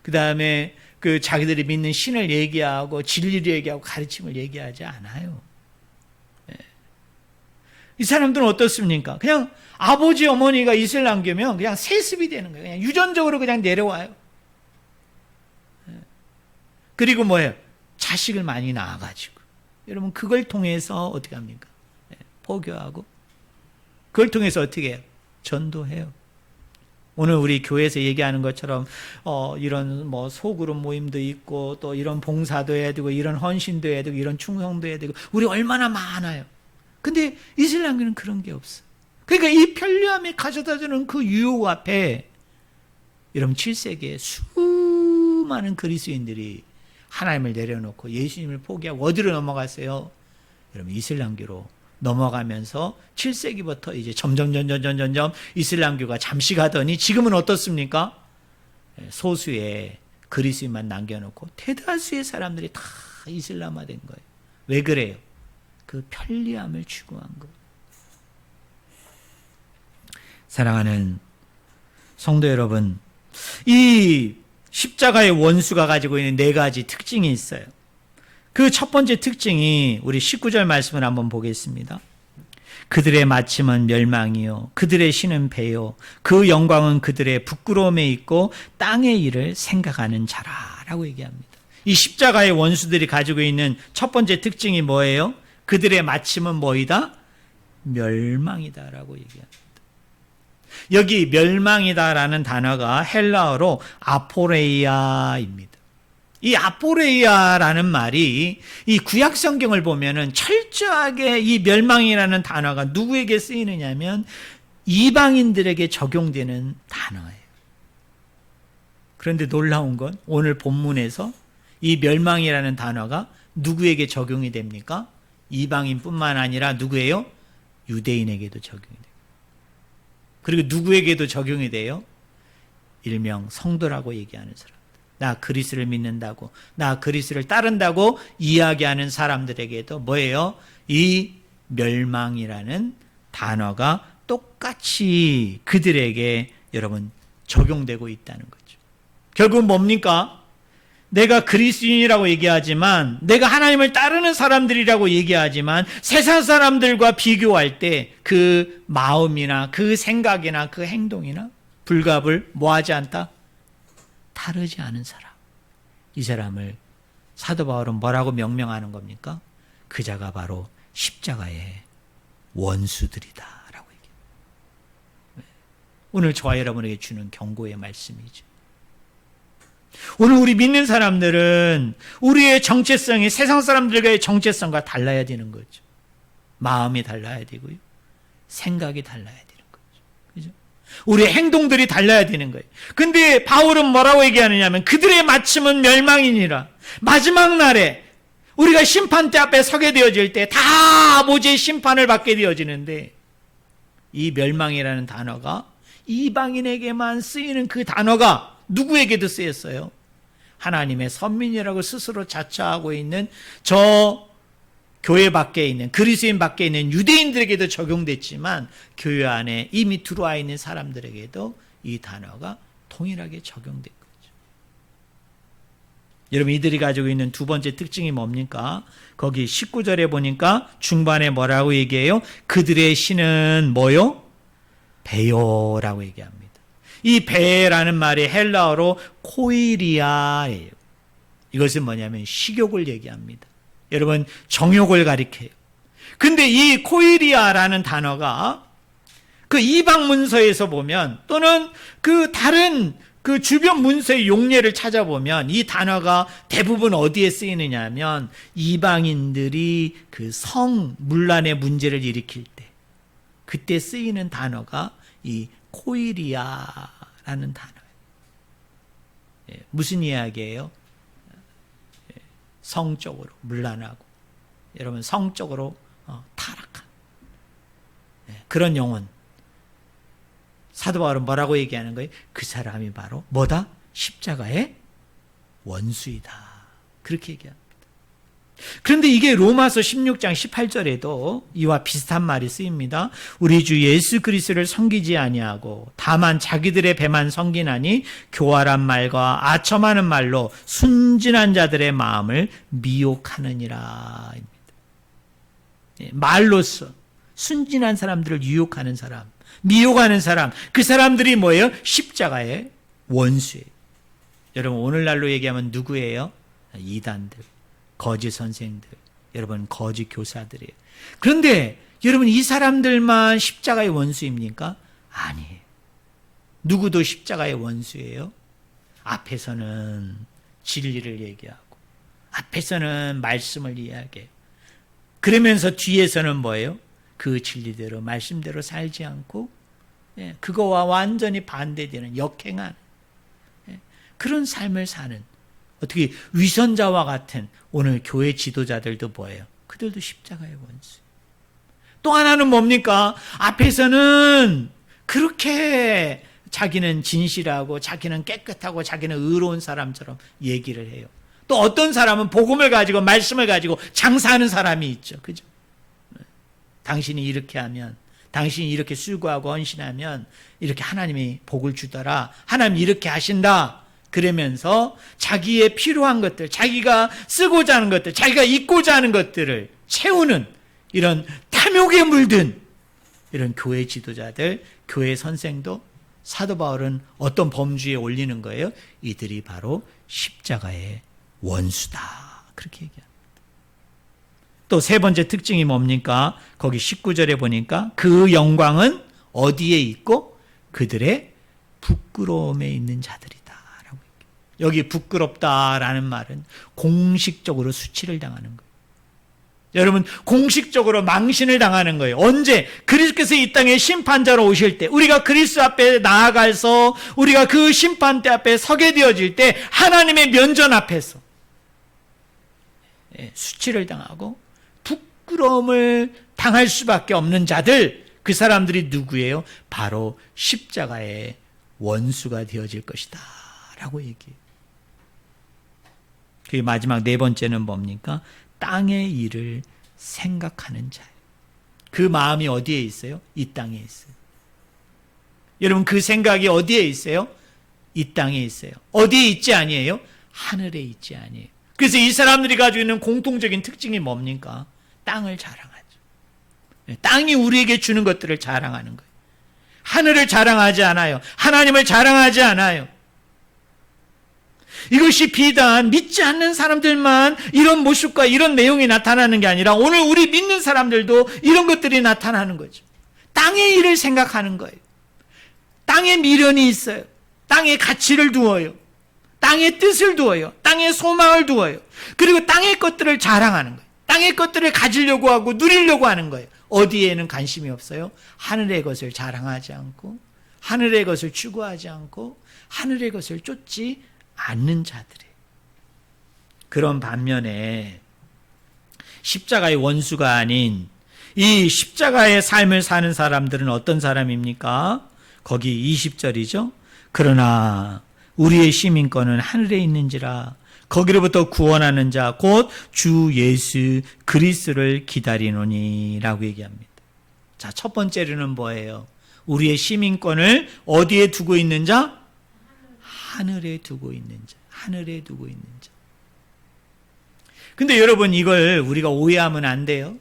그 다음에 그 자기들이 믿는 신을 얘기하고 진리를 얘기하고 가르침을 얘기하지 않아요. 네. 이 사람들은 어떻습니까? 그냥 아버지 어머니가 이슬람교면 그냥 세습이 되는 거예요. 그냥 유전적으로 그냥 내려와요. 네. 그리고 뭐예요? 자식을 많이 낳아가지고 여러분 그걸 통해서 어떻게 합니까? 네. 포교하고 그걸 통해서 어떻게 해요? 전도해요. 오늘 우리 교회에서 얘기하는 것처럼 이런 뭐 소그룹 모임도 있고 또 이런 봉사도 해야 되고 이런 헌신도 해야 되고 이런 충성도 해야 되고 우리 얼마나 많아요. 근데 이슬람교는 그런 게 없어요. 그러니까 이 편리함이 가져다주는 그 유혹 앞에 여러분 7세기에 수많은 그리스도인들이 하나님을 내려놓고 예수님을 포기하고 어디로 넘어갔어요? 여러분 이슬람교로 넘어가면서 7세기부터 이제 점점 이슬람교가 잠시 가더니 지금은 어떻습니까? 소수의 그리스도인만 남겨놓고 대다수의 사람들이 다 이슬람화된 거예요. 왜 그래요? 그 편리함을 추구한 거예요. 사랑하는 성도 여러분, 이 십자가의 원수가 가지고 있는 네 가지 특징이 있어요. 그 첫 번째 특징이 우리 19절 말씀을 한번 보겠습니다. 그들의 마침은 멸망이요 그들의 신은 배요 그 영광은 그들의 부끄러움에 있고 땅의 일을 생각하는 자라라고 얘기합니다. 이 십자가의 원수들이 가지고 있는 첫 번째 특징이 뭐예요? 그들의 마침은 뭐이다? 멸망이다라고 얘기합니다. 여기 멸망이다라는 단어가 헬라어로 아포레이아입니다. 이 아포레이아라는 말이 이 구약 성경을 보면은 철저하게 이 멸망이라는 단어가 누구에게 쓰이느냐면 이방인들에게 적용되는 단어예요. 그런데 놀라운 건 오늘 본문에서 이 멸망이라는 단어가 누구에게 적용이 됩니까? 이방인뿐만 아니라 누구예요? 유대인에게도 적용이 돼요. 그리고 누구에게도 적용이 돼요? 일명 성도라고 얘기하는 사람. 나 그리스도를 믿는다고, 나 그리스도를 따른다고 이야기하는 사람들에게도 뭐예요? 이 멸망이라는 단어가 똑같이 그들에게 여러분 적용되고 있다는 거죠. 결국은 뭡니까? 내가 그리스도인이라고 얘기하지만, 내가 하나님을 따르는 사람들이라고 얘기하지만 세상 사람들과 비교할 때 그 마음이나 그 생각이나 그 행동이나 불갑을 뭐하지 않다? 다르지 않은 사람. 이 사람을 사도 바울은 뭐라고 명명하는 겁니까? 그 자가 바로 십자가의 원수들이다 라고 얘기해요. 오늘 저와 여러분에게 주는 경고의 말씀이죠. 오늘 우리 믿는 사람들은 우리의 정체성이 세상 사람들과의 정체성과 달라야 되는 거죠. 마음이 달라야 되고요. 생각이 달라야 되는 거죠. 그죠? 우리의 행동들이 달라야 되는 거예요. 근데 바울은 뭐라고 얘기하느냐면 그들의 마침은 멸망이니라. 마지막 날에 우리가 심판대 앞에 서게 되어질 때 다 아버지의 심판을 받게 되어지는데 이 멸망이라는 단어가 이방인에게만 쓰이는 그 단어가 누구에게도 쓰였어요? 하나님의 선민이라고 스스로 자처하고 있는 저 교회 밖에 있는 그리스도인 밖에 있는 유대인들에게도 적용됐지만 교회 안에 이미 들어와 있는 사람들에게도 이 단어가 동일하게 적용된 거죠. 여러분 이들이 가지고 있는 두 번째 특징이 뭡니까? 거기 19절에 보니까 중반에 뭐라고 얘기해요? 그들의 신은 뭐요? 베요라고 얘기합니다. 이 베라는 말이 헬라어로 코이리아예요. 이것은 뭐냐면 식욕을 얘기합니다. 여러분 정욕을 가리켜요. 근데 이 코이리아라는 단어가 그 이방 문서에서 보면 또는 그 다른 그 주변 문서의 용례를 찾아보면 이 단어가 대부분 어디에 쓰이느냐 하면 이방인들이 그 성 문란의 문제를 일으킬 때 그때 쓰이는 단어가 이 코이리아라는 단어예요. 무슨 이야기예요? 성적으로 문란하고 여러분 성적으로 타락한 그런 영혼. 사도 바울은 뭐라고 얘기하는 거예요? 그 사람이 바로 뭐다? 십자가의 원수이다. 그렇게 얘기합니다. 그런데 이게 로마서 16장 18절에도 이와 비슷한 말이 쓰입니다. 우리 주 예수 그리스도를 섬기지 아니하고 다만 자기들의 배만 섬기나니 교활한 말과 아첨하는 말로 순진한 자들의 마음을 미혹하느니라. 말로써 순진한 사람들을 유혹하는 사람, 미혹하는 사람, 그 사람들이 뭐예요? 십자가의 원수예요. 여러분 오늘날로 얘기하면 누구예요? 이단들, 거짓 선생들, 여러분 거짓 교사들이에요. 그런데 여러분 이 사람들만 십자가의 원수입니까? 아니에요. 누구도 십자가의 원수예요. 앞에서는 진리를 얘기하고 앞에서는 말씀을 이야기해요. 그러면서 뒤에서는 뭐예요? 그 진리대로 말씀대로 살지 않고 그거와 완전히 반대되는 역행하는 그런 삶을 사는 어떻게 위선자와 같은 오늘 교회 지도자들도 뭐예요? 그들도 십자가의 원수. 또 하나는 뭡니까? 앞에서는 그렇게 자기는 진실하고 자기는 깨끗하고 자기는 의로운 사람처럼 얘기를 해요. 또 어떤 사람은 복음을 가지고 말씀을 가지고 장사하는 사람이 있죠. 그죠? 당신이 이렇게 하면, 당신이 이렇게 수고하고 헌신하면 이렇게 하나님이 복을 주더라. 하나님 이렇게 하신다. 그러면서 자기의 필요한 것들, 자기가 쓰고자 하는 것들, 자기가 입고자 하는 것들을 채우는 이런 탐욕에 물든 이런 교회 지도자들, 교회 선생도 사도 바울은 어떤 범주에 올리는 거예요? 이들이 바로 십자가의 원수다. 그렇게 얘기합니다. 또 세 번째 특징이 뭡니까? 거기 19절에 보니까 그 영광은 어디에 있고 그들의 부끄러움에 있는 자들이다. 라고 얘기해요. 여기 부끄럽다라는 말은 공식적으로 수치를 당하는 거예요. 여러분 공식적으로 망신을 당하는 거예요. 언제? 그리스도께서 이 땅에 심판자로 오실 때 우리가 그리스도 앞에 나아가서 우리가 그 심판대 앞에 서게 되어질 때 하나님의 면전 앞에서 수치를 당하고 부끄러움을 당할 수밖에 없는 자들, 그 사람들이 누구예요? 바로 십자가의 원수가 되어질 것이다 라고 얘기해요. 그 마지막 네 번째는 뭡니까? 땅의 일을 생각하는 자예요. 그 마음이 어디에 있어요? 이 땅에 있어요. 여러분 그 생각이 어디에 있어요? 이 땅에 있어요. 어디에 있지 아니에요? 하늘에 있지 아니에요. 그래서 이 사람들이 가지고 있는 공통적인 특징이 뭡니까? 땅을 자랑하죠. 땅이 우리에게 주는 것들을 자랑하는 거예요. 하늘을 자랑하지 않아요. 하나님을 자랑하지 않아요. 이것이 비단 믿지 않는 사람들만 이런 모습과 이런 내용이 나타나는 게 아니라 오늘 우리 믿는 사람들도 이런 것들이 나타나는 거죠. 땅의 일을 생각하는 거예요. 땅에 미련이 있어요. 땅에 가치를 두어요. 땅의 뜻을 두어요. 땅의 소망을 두어요. 그리고 땅의 것들을 자랑하는 거예요. 땅의 것들을 가지려고 하고 누리려고 하는 거예요. 어디에는 관심이 없어요? 하늘의 것을 자랑하지 않고 하늘의 것을 추구하지 않고 하늘의 것을 쫓지 않는 자들이에요. 그런 반면에 십자가의 원수가 아닌 이 십자가의 삶을 사는 사람들은 어떤 사람입니까? 거기 20절이죠. 그러나 우리의 시민권은 하늘에 있는지라. 거기로부터 구원하는 자 곧 주 예수 그리스도를 기다리노니라고 얘기합니다. 자, 첫 번째로는 뭐예요? 우리의 시민권을 어디에 두고 있는 자? 하늘에 두고 있는 자. 하늘에 두고 있는 자. 근데 여러분, 이걸 우리가 오해하면 안 돼요.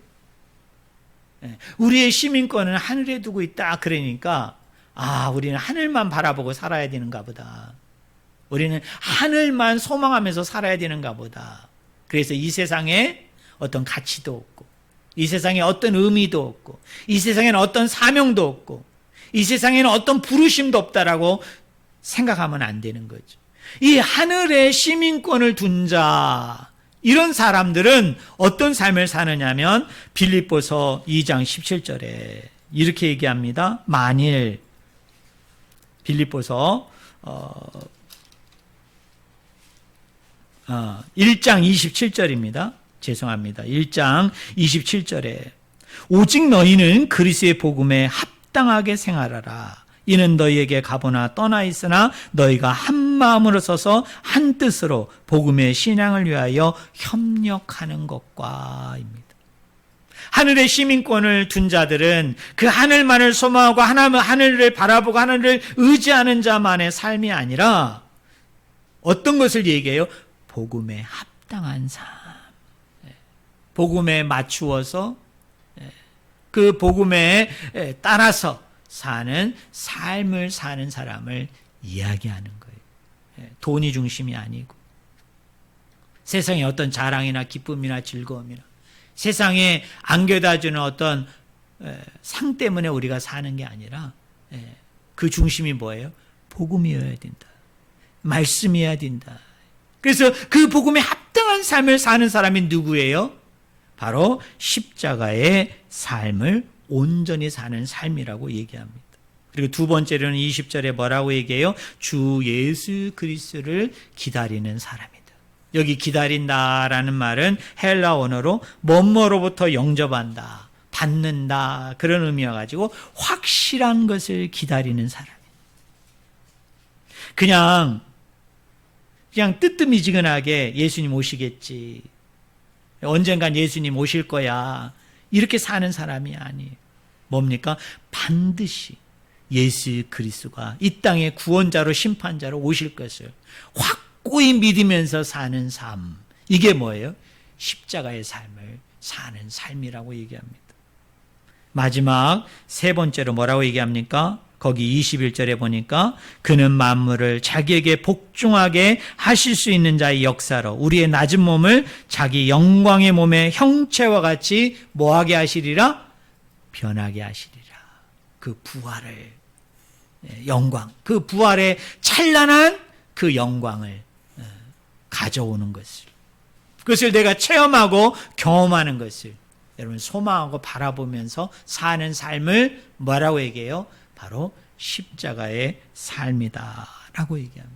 우리의 시민권은 하늘에 두고 있다 그러니까 우리는 하늘만 바라보고 살아야 되는가 보다. 우리는 하늘만 소망하면서 살아야 되는가 보다. 그래서 이 세상에 어떤 가치도 없고, 이 세상에 어떤 의미도 없고, 이 세상에는 어떤 사명도 없고, 이 사상에는 어떤 부르심도 없다라고 생각하면 안 되는 거죠. 이 하늘에 시민권을 둔 자, 이런 사람들은 어떤 삶을 사느냐면 빌립보서 2장 17절에 이렇게 얘기합니다. 만일 빌립보서 1장 27절입니다. 죄송합니다. 1장 27절에 오직 너희는 그리스도의 복음에 합당하게 생활하라. 이는 너희에게 가보나 떠나 있으나 너희가 한 마음으로 서서 한 뜻으로 복음의 신앙을 위하여 협력하는 것과입니다. 하늘의 시민권을 둔 자들은 그 하늘만을 소망하고 하늘을 바라보고 하늘을 의지하는 자만의 삶이 아니라 어떤 것을 얘기해요? 복음에 합당한 삶, 복음에 맞추어서 그 복음에 따라서 사는 삶을 사는 사람을 이야기하는 거예요. 돈이 중심이 아니고 세상의 어떤 자랑이나 기쁨이나 즐거움이나 세상에 안겨다주는 어떤 상 때문에 우리가 사는 게 아니라 그 중심이 뭐예요? 복음이어야 된다. 말씀이어야 된다. 그래서 그 복음에 합당한 삶을 사는 사람이 누구예요? 바로 십자가의 삶을 온전히 사는 삶이라고 얘기합니다. 그리고 두 번째로는 20절에 뭐라고 얘기해요? 주 예수 그리스도를 기다리는 사람이다. 여기 기다린다라는 말은 헬라 언어로 뭐뭐로부터 영접한다, 받는다 그런 의미여 가지고 확실한 것을 기다리는 사람이에요. 그냥 뜨뜻미지근하게 예수님 오시겠지, 언젠간 예수님 오실 거야, 이렇게 사는 사람이 아니에요. 뭡니까? 반드시 예수 그리스도가 이 땅의 구원자로 심판자로 오실 것을 확고히 믿으면서 사는 삶, 이게 뭐예요? 십자가의 삶을 사는 삶이라고 얘기합니다. 마지막 세 번째로 뭐라고 얘기합니까? 거기 21절에 보니까 그는 만물을 자기에게 복종하게 하실 수 있는 자의 역사로 우리의 낮은 몸을 자기 영광의 몸의 형체와 같이 뭐하게 하시리라? 변하게 하시리라. 그 부활을, 영광, 그 부활의 찬란한 그 영광을 가져오는 것을, 그것을 내가 체험하고 경험하는 것을 여러분 소망하고 바라보면서 사는 삶을 뭐라고 얘기해요? 바로 십자가의 삶이다라고 얘기합니다.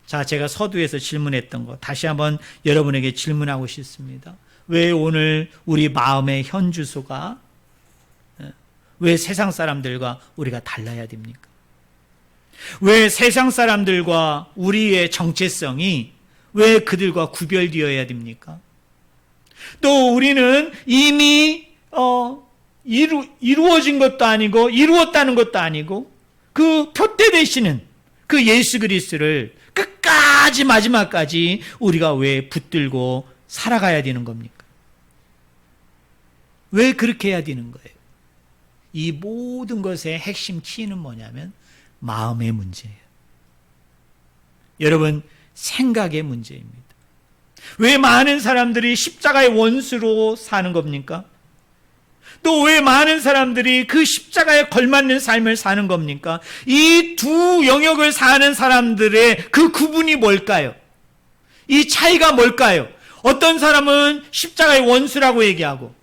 자, 제가 서두에서 질문했던 거 다시 한번 여러분에게 질문하고 싶습니다. 왜 오늘 우리 마음의 현주소가 왜 세상 사람들과 우리가 달라야 됩니까? 왜 세상 사람들과 우리의 정체성이 왜 그들과 구별되어야 됩니까? 또 우리는 이미 이루어진 것도 아니고 이루었다는 것도 아니고 그 표대 되시는 그 예수 그리스도를 끝까지 마지막까지 우리가 왜 붙들고 살아가야 되는 겁니까? 왜 그렇게 해야 되는 거예요? 이 모든 것의 핵심 키는 뭐냐면 마음의 문제예요. 여러분, 생각의 문제입니다. 왜 많은 사람들이 십자가의 원수로 사는 겁니까? 또 왜 많은 사람들이 그 십자가에 걸맞는 삶을 사는 겁니까? 이 두 영역을 사는 사람들의 그 구분이 뭘까요? 이 차이가 뭘까요? 어떤 사람은 십자가의 원수라고 얘기하고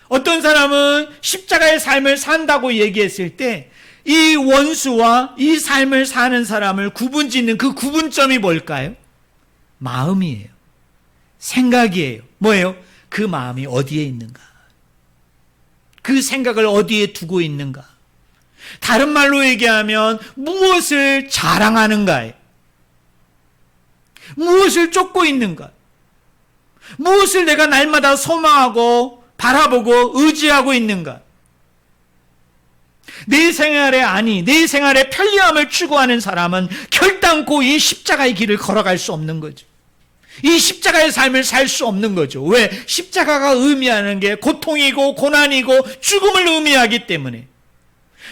어떤 사람은 십자가의 삶을 산다고 얘기했을 때 이 원수와 이 삶을 사는 사람을 구분짓는 그 구분점이 뭘까요? 마음이에요. 생각이에요. 뭐예요? 그 마음이 어디에 있는가? 그 생각을 어디에 두고 있는가? 다른 말로 얘기하면 무엇을 자랑하는가예요. 무엇을 쫓고 있는가? 무엇을 내가 날마다 소망하고 바라보고 의지하고 있는가? 내 생활의 안위, 내 생활의 편리함을 추구하는 사람은 결단코 이 십자가의 길을 걸어갈 수 없는 거죠. 이 십자가의 삶을 살 수 없는 거죠. 왜? 십자가가 의미하는 게 고통이고 고난이고 죽음을 의미하기 때문에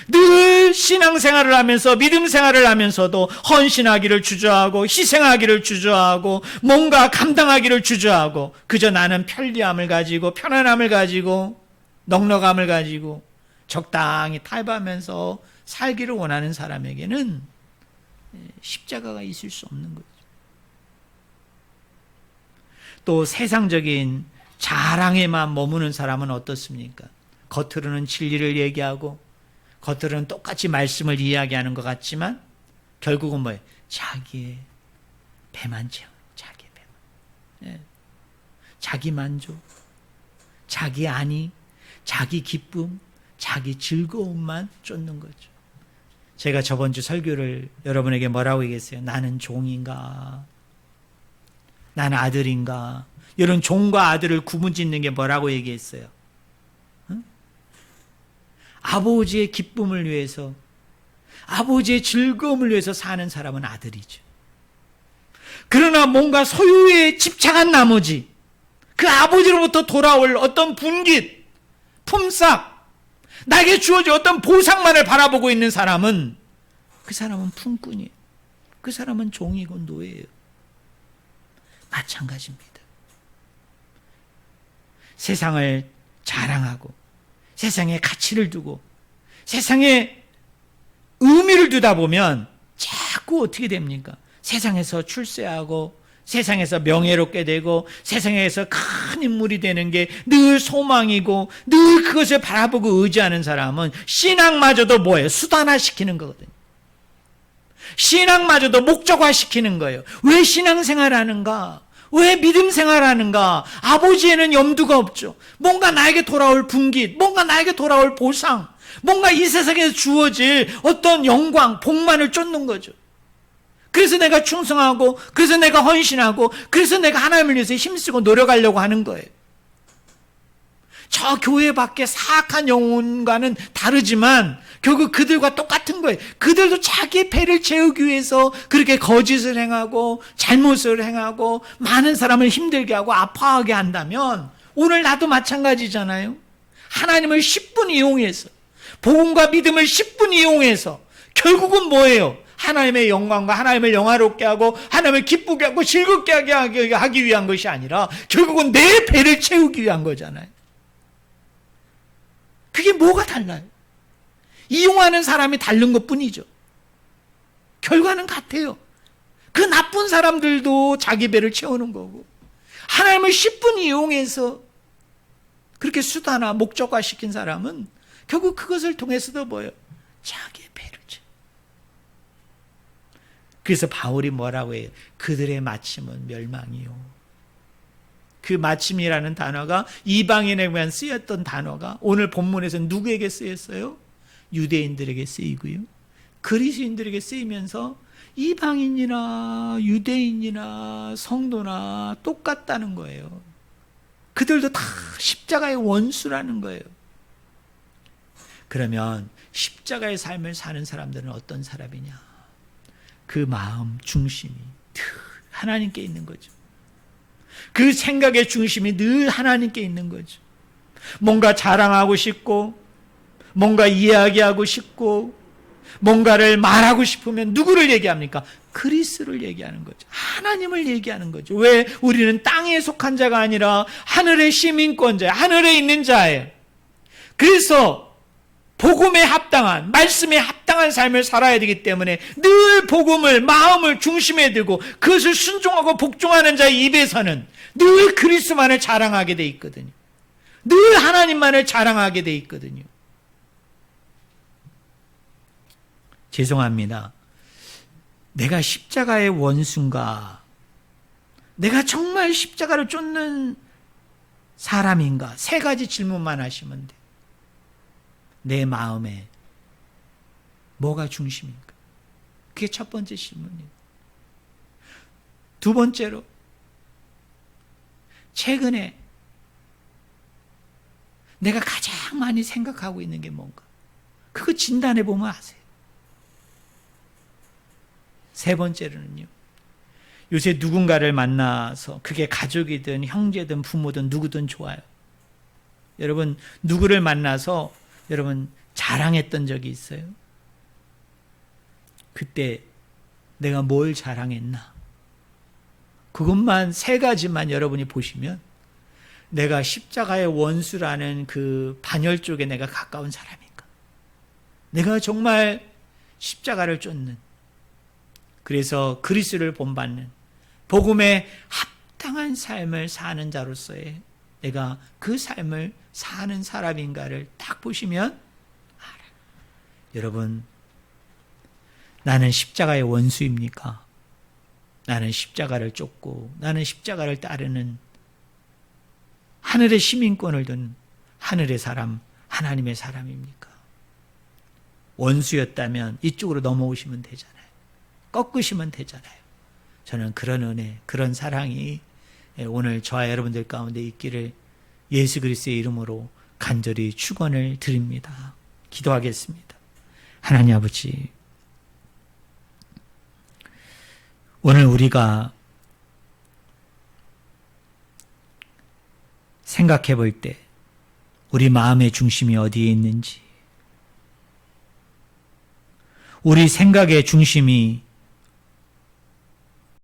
늘 신앙생활을 하면서 믿음 생활을 하면서도 헌신하기를 주저하고 희생하기를 주저하고 뭔가 감당하기를 주저하고 그저 나는 편리함을 가지고 편안함을 가지고 넉넉함을 가지고 적당히 타협하면서 살기를 원하는 사람에게는 십자가가 있을 수 없는 거죠. 또 세상적인 자랑에만 머무는 사람은 어떻습니까? 겉으로는 진리를 얘기하고 겉으로는 똑같이 말씀을 이야기하는 것 같지만 결국은 뭐예요? 자기의 배만 채워, 자기의 배만. 예. 자기 만족, 자기 안위, 자기 기쁨, 자기 즐거움만 쫓는 거죠. 제가 저번 주 설교를 여러분에게 뭐라고 얘기했어요? 나는 종인가? 나는 아들인가? 이런 종과 아들을 구분짓는 게 뭐라고 얘기했어요? 응? 아버지의 기쁨을 위해서, 아버지의 즐거움을 위해서 사는 사람은 아들이죠. 그러나 뭔가 소유에 집착한 나머지 그 아버지로부터 돌아올 어떤 분깃, 품삯, 나에게 주어진 어떤 보상만을 바라보고 있는 사람은 그 사람은 품꾼이에요. 그 사람은 종이고 노예예요. 마찬가지입니다. 세상을 자랑하고 세상에 가치를 두고 세상에 의미를 두다 보면 자꾸 어떻게 됩니까? 세상에서 출세하고 세상에서 명예롭게 되고 세상에서 큰 인물이 되는 게 늘 소망이고 늘 그것을 바라보고 의지하는 사람은 신앙마저도 뭐예요? 수단화시키는 거거든요. 신앙마저도 목적화시키는 거예요. 왜 신앙생활하는가? 왜 믿음 생활하는가? 아버지에는 염두가 없죠. 뭔가 나에게 돌아올 분깃, 뭔가 나에게 돌아올 보상, 뭔가 이 세상에서 주어질 어떤 영광, 복만을 쫓는 거죠. 그래서 내가 충성하고, 그래서 내가 헌신하고, 그래서 내가 하나님을 위해서 힘쓰고 노력하려고 하는 거예요. 저 교회 밖에 사악한 영혼과는 다르지만 결국 그들과 똑같은 거예요. 그들도 자기의 배를 채우기 위해서 그렇게 거짓을 행하고 잘못을 행하고 많은 사람을 힘들게 하고 아파하게 한다면 오늘 나도 마찬가지잖아요. 하나님을 10분 이용해서 복음과 믿음을 10분 이용해서 결국은 뭐예요? 하나님의 영광과 하나님을 영화롭게 하고 하나님을 기쁘게 하고 즐겁게 하기 위한 것이 아니라 결국은 내 배를 채우기 위한 거잖아요. 그게 뭐가 달라요? 이용하는 사람이 다른 것뿐이죠. 결과는 같아요. 그 나쁜 사람들도 자기 배를 채우는 거고 하나님을 10분 이용해서 그렇게 수단화 목적화시킨 사람은 결국 그것을 통해서도 뭐예요? 자기의 배를 채워. 그래서 바울이 뭐라고 해요? 그들의 마침은 멸망이요. 그 마침이라는 단어가 이방인에게만 쓰였던 단어가 오늘 본문에서 누구에게 쓰였어요? 유대인들에게 쓰이고요. 그리스인들에게 쓰이면서 이방인이나 유대인이나 성도나 똑같다는 거예요. 그들도 다 십자가의 원수라는 거예요. 그러면 십자가의 삶을 사는 사람들은 어떤 사람이냐? 그 마음 중심이 늘 하나님께 있는 거죠. 그 생각의 중심이 늘 하나님께 있는 거죠. 뭔가 자랑하고 싶고 뭔가 이야기하고 싶고 뭔가를 말하고 싶으면 누구를 얘기합니까? 그리스도를 얘기하는 거죠. 하나님을 얘기하는 거죠. 왜? 우리는 땅에 속한 자가 아니라 하늘의 시민권자예요. 하늘에 있는 자예요. 그래서 복음에 합당한, 말씀에 합당한 삶을 살아야 되기 때문에 늘 복음을, 마음을 중심에 두고 그것을 순종하고 복종하는 자의 입에서는 늘 그리스도만을 자랑하게 돼 있거든요. 늘 하나님만을 자랑하게 돼 있거든요. 죄송합니다. 내가 십자가의 원수인가? 내가 정말 십자가를 쫓는 사람인가? 세 가지 질문만 하시면 돼요. 내 마음에 뭐가 중심인가? 그게 첫 번째 질문이에요. 두 번째로, 최근에 내가 가장 많이 생각하고 있는 게 뭔가? 그거 진단해 보면 아세요. 세 번째로는요, 요새 누군가를 만나서 그게 가족이든 형제든 부모든 누구든 좋아요. 여러분, 누구를 만나서 여러분 자랑했던 적이 있어요? 그때 내가 뭘 자랑했나? 그것만 세 가지만 여러분이 보시면 내가 십자가의 원수라는 그 반열 쪽에 내가 가까운 사람인가? 내가 정말 십자가를 쫓는, 그래서 그리스도를 본받는 복음에 합당한 삶을 사는 자로서의 내가 그 삶을 사는 사람인가를 딱 보시면 알아요. 여러분, 나는 십자가의 원수입니까? 나는 십자가를 쫓고 나는 십자가를 따르는 하늘의 시민권을 둔 하늘의 사람, 하나님의 사람입니까? 원수였다면 이쪽으로 넘어오시면 되잖아요. 꺾으시면 되잖아요. 저는 그런 은혜, 그런 사랑이 오늘 저와 여러분들 가운데 있기를 예수 그리스도의 이름으로 간절히 축원을 드립니다. 기도하겠습니다. 하나님 아버지, 오늘 우리가 생각해 볼 때 우리 마음의 중심이 어디에 있는지, 우리 생각의 중심이